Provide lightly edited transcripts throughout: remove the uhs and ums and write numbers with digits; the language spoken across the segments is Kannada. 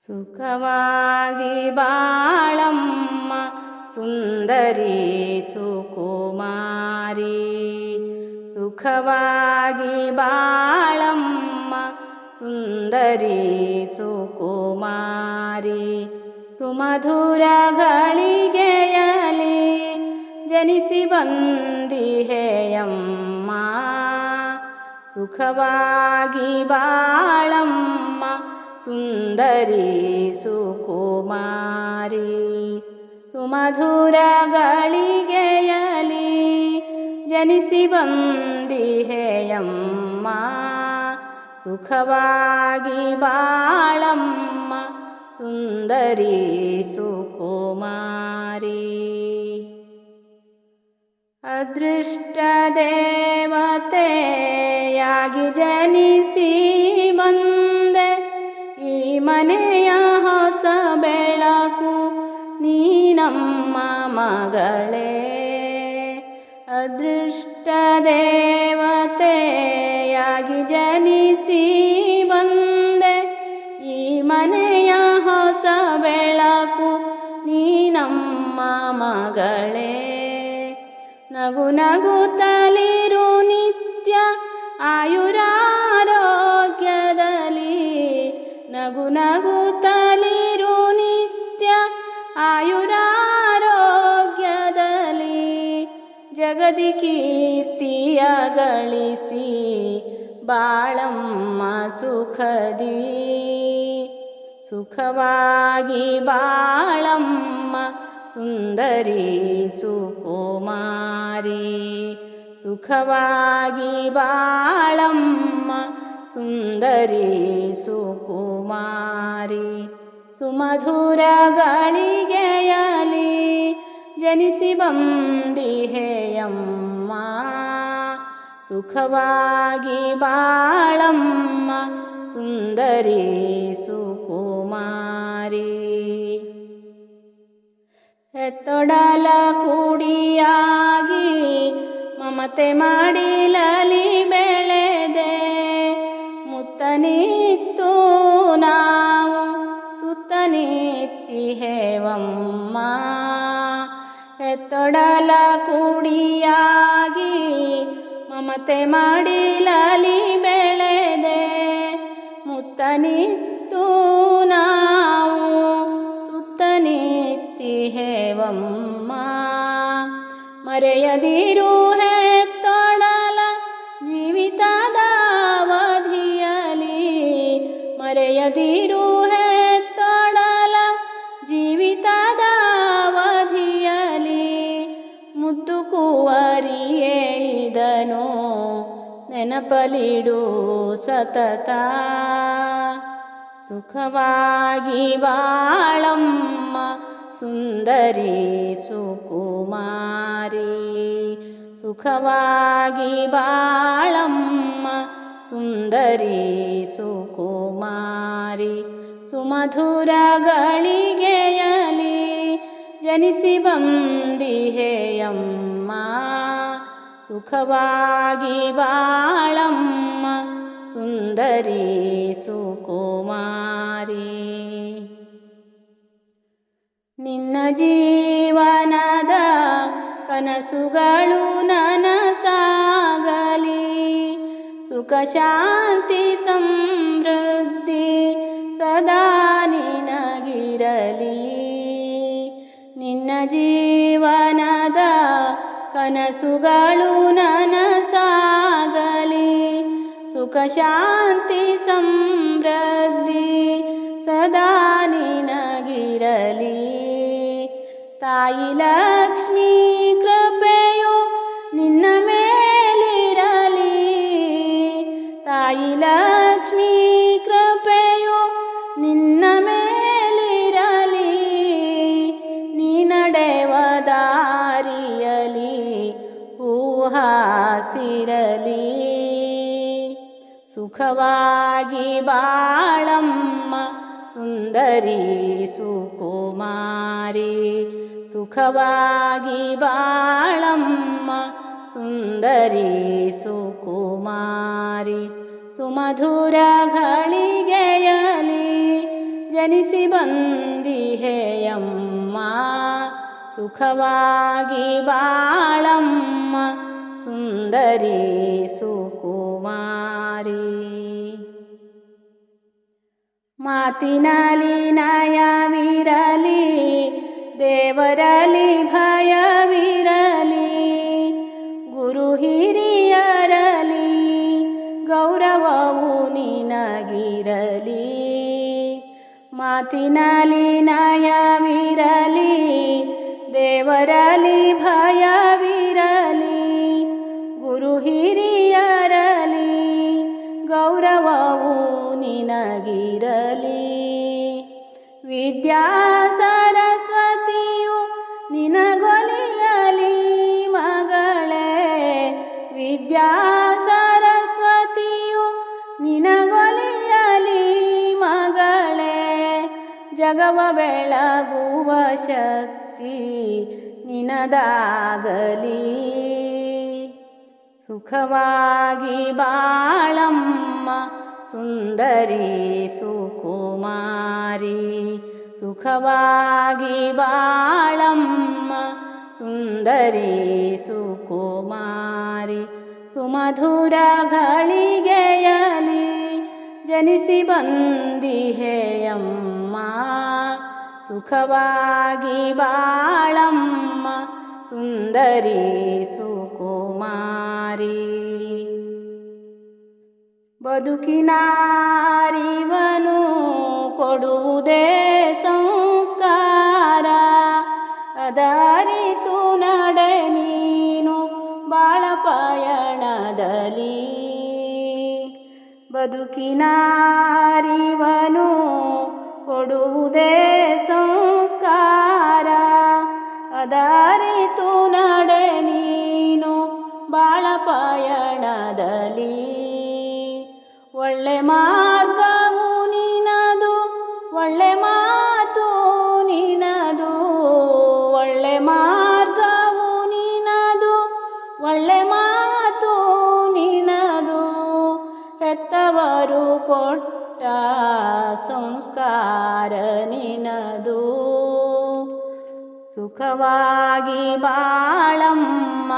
ಸುಖವಾಗಿ ಬಾಳಮ್ಮ ಸುಂದರಿ ಸುಕುಮಾರಿ. ಸುಖವಾಗಿ ಬಾಳಮ್ಮ ಸುಂದರಿ ಸುಕುಮಾರಿ. ಸುಮಧುರ ಗಳಿಗೆಯಲಿ ಜನಿಸಿ ಬಂದಿಹೆಯಮ್ಮ. ಸುಖವಾಗಿ ಬಾಳಮ್ಮ ಸುಂದರಿ ಸುಕುಮಾರಿ. ಸುಮಧುರ ಗಳಿಗೆಯಲಿ ಜನಿಸಿ ಬಂದಿಹೆಯಮ್ಮ. ಸುಖವಾಗಿ ಬಾಳಮ್ಮ ಸುಂದರಿ ಸುಕುಮಾರಿ. ಅದೃಷ್ಟ ದೇವತೆಯಾಗಿ ಜನಿಸಿ ಬಂದೆ ಈ ಮನೆಯ ಹೊಸ ಬೆಳಕು ನೀನಮ್ಮ ಮಗಳೇ. ಅದೃಷ್ಟ ದೇವತೆಯಾಗಿ ಜನಿಸಿ ಬಂದೆ ಈ ಮನೆಯ ಹೊಸ ಬೆಳಕು ನೀನಮ್ಮ ಮಗಳೇ. ನಗು ನಗುತ್ತಲಿರು ನಿತ್ಯ ಆಯುರಾರೋಗ್ಯದಲ್ಲಿ. ನಗು ನಗುತ್ತಲಿರು ನಿತ್ಯ ಆಯುರಾರೋಗ್ಯದಲ್ಲಿ. ಜಗದಿ ಕೀರ್ತಿಯ ಗಳಿಸಿ ಬಾಳಮ್ಮ ಸುಖದಿ. ಸುಖವಾಗಿ ಬಾಳಮ್ಮ ಸುಂದರಿ ಸುಕುಮಾರಿ. ಸುಖವಾಗಿ ಬಾಳಮ್ಮ ಸುಂದರಿ ಸುಕುಮಾರಿ. ಸುಮಧುರ ಗಳಿಗೆಯಲಿ ಜನಿಸಿ ಬಂದಿಹೆಯಮ್ಮ. ಸುಖವಾಗಿ ಬಾಳಮ್ಮ ಸುಂದರಿ ಸುಕುಮಾರಿ. ಹೆತ್ತೊಡಲ ಕೂಡಿಯಾಗಿ ಮಮತೆ ಮಾಡಿಲಲಿ ಬೆಳೆದೆ. ಮುತ್ತನಿತ್ತು ನಾವು ತುತ್ತನಿತ್ತಿಹೆವಮ್ಮ. ಹೆತ್ತೊಡಲ ಕೂಡಿಯಾಗಿ ಮಮತೆ ಮಾಡಿಲಲಿ ಬೆಳೆದೆ. ಮುತ್ತನಿತ್ತು ನಾವು ತುತ್ತನಿತ್ತಿಹೆವಮ್ಮ. ಮರೆಯದಿರು ಹೆತ್ತೊಡಲ ಜೀವಿತದ ಅವಧಿಯಲಿ. ಮರೆಯದಿರು ಹೆತ್ತೊಡಲ ಜೀವಿತದ ಅವಧಿಯಲಿ. ಮುದ್ದು ಕುವರಿಯೇ ಇದನು ನೆನಪಲಿಡು ಸತತ. ಸುಖವಾಗಿ ಬಾಳಮ್ಮ ಸುಂದರಿ ಸುಕುಮಾರಿ. ಸುಖವಾಗಿ ಬಾಳಮ್ಮ ಸುಂದರಿ ಸುಕುಮಾರಿ. ಸುಮಧುರ ಗಳಿಗೆಯಲಿ ಜನಿಸಿ ಬಂದಿಹೆಯಮ್ಮ. ಸುಖವಾಗಿ ಬಾಳಮ್ಮ ಸುಂದರಿ ಸುಕುಮಾರಿ. ನಿನ್ನ ಜೀವನದ ಕನಸುಗಳು ನನಸಾಗಲಿ. ಸುಖ ಶಾಂತಿ ಸಮೃದ್ಧಿ ಸದಾ ನಿನಗಿರಲಿ. ನಿನ್ನ ಜೀವನದ ಕನಸುಗಳು ನನಸಾಗಲಿ. ಸುಖ ಶಾಂತಿ ಸಮೃದ್ಧಿ ಸದಾ ನಿನಗಿರಲಿ. ತಾಯಿ ಲಕ್ಷ್ಮೀ ಕೃಪೆಯು ನಿನ್ನ ಮೇಲಿರಲಿ. ತಾಯಿ ಲಕ್ಷ್ಮೀ ಕೃಪೆಯು ನಿನ್ನ ಮೇಲಿರಲಿ. ನೀ ನಡೆವ ದಾರಿಯಲಿ ಹೂಹಾಸಿರಲಿ. ಸುಖವಾಗಿ ಬಾಳಮ್ಮ ಸುಂದರಿ ಸುಕುಮಾರಿ. ಸುಖವಾಗಿ ಬಾಳಮ್ಮ ಸುಂದರಿ ಸುಕುಮಾರಿ. ಸುಮಧುರ ಗಳಿಗೆಯಲಿ ಜನಿಸಿ ಬಂದಿಹೆಯಮ್ಮ ಸುಖವಾಗಿ ಬಾಳಮ್ಮ ಸುಂದರಿ ಸುಕುಮಾರಿ. ಮಾತಿನಲ್ಲಿ ನಯವಿರಲಿ ದೇವರಲ್ಲಿ ಭಯವಿರಲಿ, ಗುರು ಹಿರಿಯರಲಿ ಗೌರವವು ನಿನಗಿರಲಿ. ಮಾತಿನಲ್ಲಿ ನಯವಿರಲಿ ದೇವರಲ್ಲಿ ಭಯವಿರಲಿ, ಗುರು ಹಿರಿಯರಲಿ ಗೌರವವು ನಿನಗಿರಲಿ. ವಿದ್ಯಾ ಸರಸ್ವತಿಯು ನಿನಗೊಲಿಯಲಿ ಮಗಳೇ, ವಿದ್ಯಾ ಸರಸ್ವತಿಯು ನಿನಗೊಲಿಯಲಿ ಮಗಳೇ. ಜಗವ ಬೆಳಗುವ ಶಕ್ತಿ ನಿನದಾಗಲಿ, ಸುಖವಾಗಿ ಬಾಳಮ್ಮ ಸುಂದರಿ ಸುಕುಮಾರಿ. ಸುಖವಾಗಿ ಬಾಳಮ್ಮ ಸುಂದರಿ ಸುಕುಮಾರಿ. ಸುಮಧುರ ಘಳಿಗೆಯಲಿ ಜನಿಸಿ ಬಂದಿಹೆಯಮ್ಮ ಸುಖವಾಗಿ ಬಾಳಮ್ಮ ಸುಂದರಿ ಸುಕುಮಾರಿ. ಬದುಕಿನ ಅರಿವನ್ನು ಕೊಡುವುದೇ ಸಂಸ್ಕಾರ, ಅದರಿತು ನಡೆ ನೀನು ಬಾಳ ಪಯಣದಲ್ಲಿ. ಬದುಕಿನ ಅರಿವನ್ನು ಕೊಡುವುದೇ ಸಂಸ್ಕಾರ, ಅದರಿತು ನಡೆ ನೀನು ಬಾಳ ಪಯಣದಲ್ಲಿ. ಒಳ್ಳೆ ಮಾರ್ಗವು ನಿನದು, ಒಳ್ಳೆ ಮಾತು ನಿನದು, ಒಳ್ಳೆ ಮಾರ್ಗವು ನಿನದು, ಒಳ್ಳೆ ಮಾತು ನಿನದು. ಹೆತ್ತವರು ಕೊಟ್ಟ ಸಂಸ್ಕಾರ ನಿನದು, ಸುಖವಾಗಿ ಬಾಳಮ್ಮ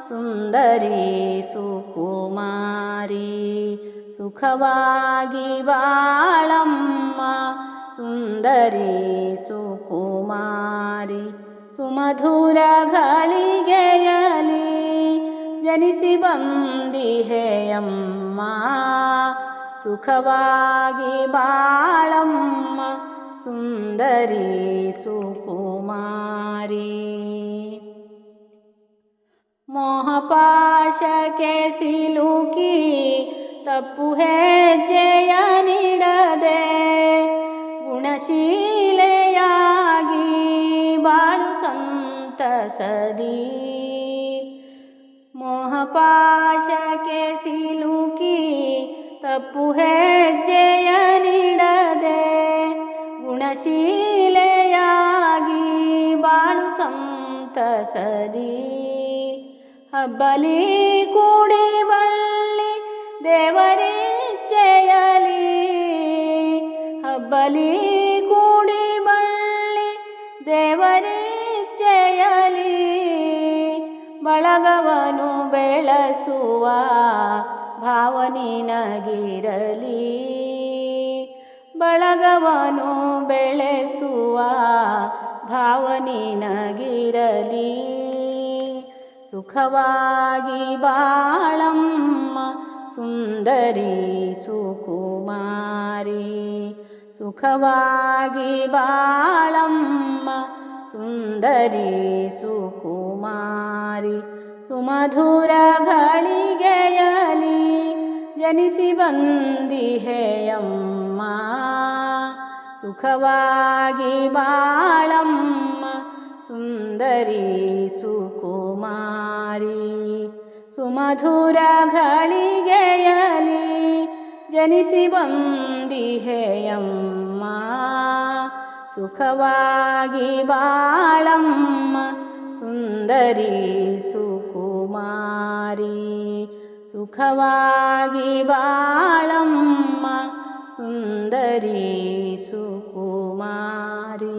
ಸುಂದರಿ ಸುಕುಮಾರಿ. ಸುಖವಾಗಿ ಬಾಳಮ್ಮ ಸುಂದರಿ ಸುಕುಮಾರಿ. ಸುಮಧುರ ಘಳಿಗೆಯಲಿ ಜನಿಸಿ ಬಂದಿಹೆಯಮ್ಮ ಸುಖವಾಗಿ ಬಾಳಮ್ಮ ಸುಂದರಿ ಸುಕುಮಾರಿ. ಮೋಹಪಾಶಕ್ಕೆ ಸಿಲುಕಿ ತಪ್ಪು ಹೆಜ್ಜೆಯ ನೀಡದೆ, ಗುಣಶೀಲೆಯಾಗಿ ಬಾಳು ಸಂತಸದಿ. ಮೋಹಪಾಶಕ್ಕೆ ಸಿಲುಕಿ ತಪ್ಪು ಹೆಜ್ಜೆಯ ನೀಡದೆ, ಗುಣಶೀಲೆಯಾಗಿ ಬಾಳು ಸಂತಸದಿ. ಹಬ್ಬಲಿ ಕೂಡಿ ಬಳ್ಳಿ ದೇವರಿಚ್ಛೆಯಲಿ, ಹಬ್ಬಲಿ ಕೂಡಿ ಬಳ್ಳಿ ದೇವರಿಚ್ಛೆಯಲಿ. ಬಳಗವನು ಬೆಳೆಸುವ ಭಾವನಿನಗಿರಲಿ, ಬಳಗವನು ಬೆಳೆಸುವ ಭಾವನಿನಗಿರಲಿ. ಸುಖವಾಗಿ ಬಾಳಮ್ಮ ಸುಂದರಿ ಸುಕುಮಾರಿ. ಸುಖವಾಗಿ ಬಾಳಮ್ಮ ಸುಂದರಿ ಸುಕುಮಾರಿ. ಸುಮಧುರ ಘಳಿಗೆಯಲಿ ಜನಿಸಿ ಬಂದಿಹೆಯಮ್ಮ ಸುಖವಾಗಿ ಬಾಳಮ್ಮ ಸುಂದರಿ ಸುಕುಮಾರಿ. ಸುಮಧುರ ಘಳಿಗೆಯಲಿ ಜನಿಸಿ ಬಂದಿಹೆಯಮ್ಮ ಸುಖವಾಗಿ ಬಾಳಮ್ಮ ಸುಂದರಿ ಸುಕುಮಾರಿ. ಸುಖವಾಗಿ ಬಾಳಮ್ಮ ಸುಂದರಿ ಸುಕುಮಾರಿ. ಕುಮಾರಿ.